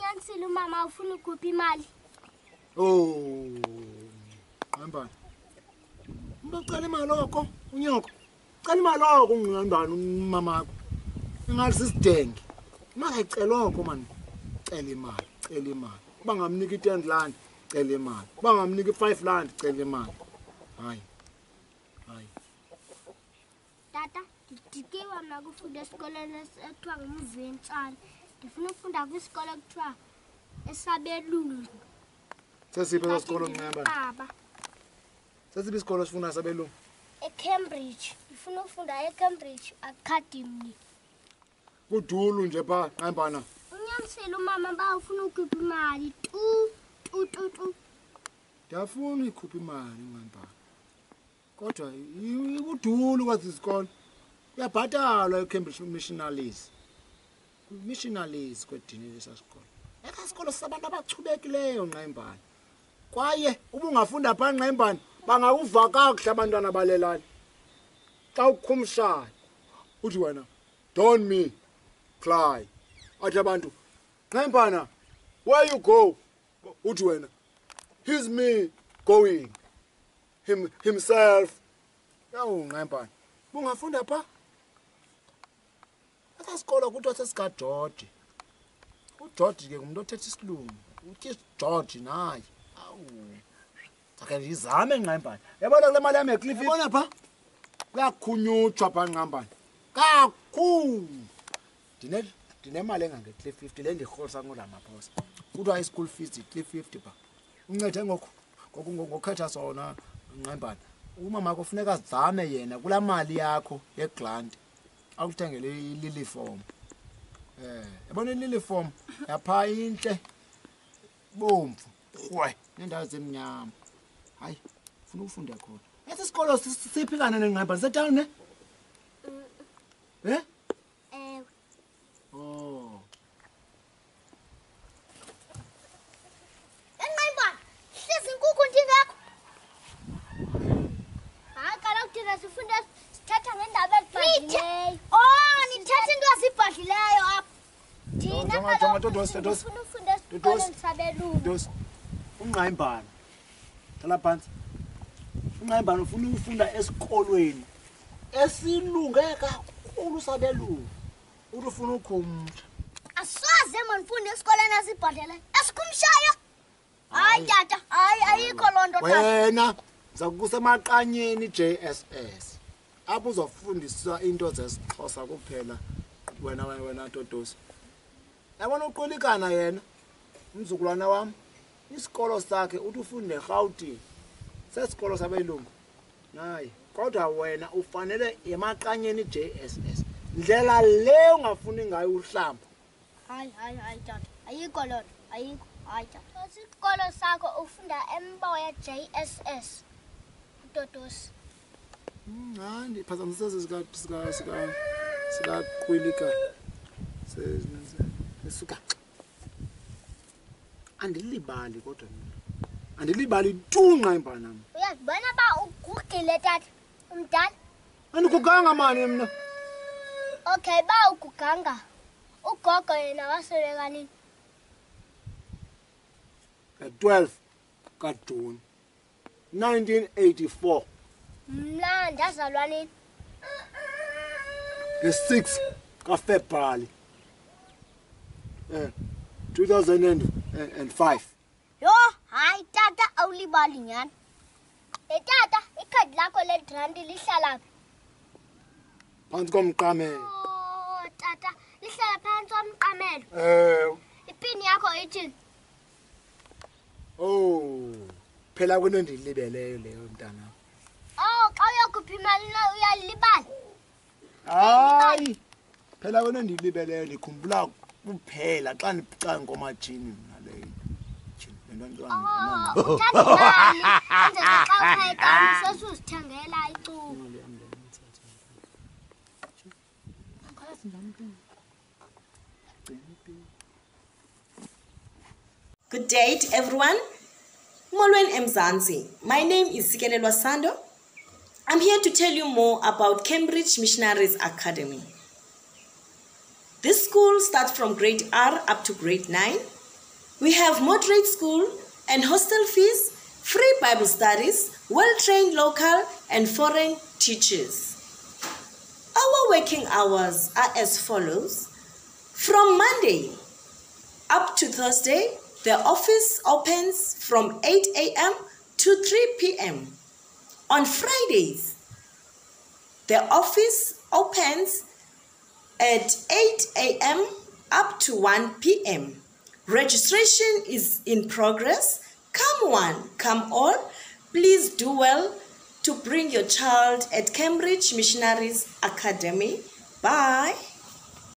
Unyanisile umama ufuna ukhupha imali. Oh. Nqayimbana. Ucela imali lokho unyoko. Cela imali lokho Nqayimbana umamakho. Engathi sisidenge. Makayicela lokho man. Cela imali. Uba ngamnika i-R10, cela imali. Uba ngamnika i-R5, cela imali. Hayi. Tata, ndidikiwe mna kufunda esikoleni ekuthiwa nguMventsana. Ndifuna ufunda kwisikolo ekuthiwa esabelungu. Sesiphi esikolo Nqayimbana? Sesiphi isikolo sifuna sabelungu? eCambridge. Ndifuna ufunda eCambridge Academy. Kudulu nje pha Nqayimbana. Unyanisile umama ba ufuna ukhupha imali. Ndiyafuna uyikhupha imali Nqayimbana. Kodwa ikudulu kwazi isikolo. Uyabhatalwa eCambridge missionaries kwedini lesasikolo. Ekasikolo sabantu abachubekileyo Nqayimbana. Kwaye ubungafunda pha Nqayimbana bangakuva kakuhle abantwana balelali. Xa ukhumshayo uthi wena don't me cry. Athi abantu Nqayimbana where you go? Uthi wena he's me going. Himself. Yawu Nqayimbana. Bungafunda pha. Akasikolo kuthiwa sesika George. uGeorge ke ngumuntu othetha isilungu. Uthi George naye. Awu. Ake ngizame Nqayimbana. Yabona kule mali yami eCliff. Yabona pha. Kuyakhunyutshwa pha Nqayimbana. Kakhulu. Ndinemali engange 350 le ndirholisa ngolamaposa. Kuthiwa i-school fees 350 pha. Uncede ngokukhetha sona Nqayimbana. Umama kufuneka azame yena kula mali yakho yegrant. Akuthengele ilili form. Yabona ilili form yapha inhle bomvu. Khwe nendawo zemnyama. Hayi, ufuna ukufunda khona. Esi isikolo siphi kana Nqayimbana setown ne? Oh. Nqayimbana, hlezi inkukhu ndingakho. Hayi kaloku thina sifunda sithetha ngendaba ezibhadlileyo. Oh, nithetha into ezibhadlileyo apha. Thina kaloku ufuna ufunda esikoleni sabelungu. Nqayimbana. Thala phansi. Nqayimbana ufuna ukufunda esikolweni esilunge kakhulu sabelungu. Uthi ufuna ukhumsha. Asoze manifunde esikoleni esibhadlileyo. Esikhumshayo. Hayi tata, hayi ayikho lonto tata. Wena zakusemaqanyeni JSS. Apho uzofundiswa into zesiXhosa kuphela wena Totosi. Yabona uqolikana yena umzukulwana wami. Isikolo sakhe uthi ufunde eGauteng. Sesikolo sabelungu. Hayi, kodwa wena ufanele emaqanyeni JSS. Ndlela le ungafuni ngayo uhlamba. Hayi tata. Ayikho lonto. Ayikho. Hayi tata. Isikolo sakho ufunda emboya JSS. Totosi. Hayi ndiphazamisese sika Qwilika. Sesuka. Andilibali kodwa mina. Andilibali tu Nqayimbana. Uyazibona ba ugugile tata. Umdala. Andikuganga mani mina. Okay, ba ukuganga. Ugogo yena wasweleka nini? 12 kaJune 1984. Mna ndazalwa nini? 6 kaFebruary 2005. Yo, hayi tata awulibali nyani. Tata, ikhadi lakho legrant lihlala phi? Phansi komqamelo. Oh, tata, lihlala phansi komqamelo. Ipini yakho ithi. Oh, phela kwento ndilibeleyo leyo mntana. Oh, xa uyokhupha imali uyalibala. Hayi. Phela kwento ndilibeleyo ndikhumbula kuphela xa ngomajini naleyo. Oh, uthanda imali. Enze xa upheka sesuzithengela icuba. Good day to everyone. Molweni Mzansi. My name is Sikelelwa Sando. I'm here to tell you more about Cambridge Missionaries Academy. This school starts from grade R up to grade 9. We have moderate school and hostel fees, free Bible studies, well-trained local and foreign teachers. Our working hours are as follows. From Monday up to Thursday, the office opens from 8 a.m. to 3 p.m. On Fridays, the office opens at 8 a.m. up to 1 p.m. Registration is in progress. Come one, come all. Please do well to bring your child at Cambridge Missionaries Academy. Bye.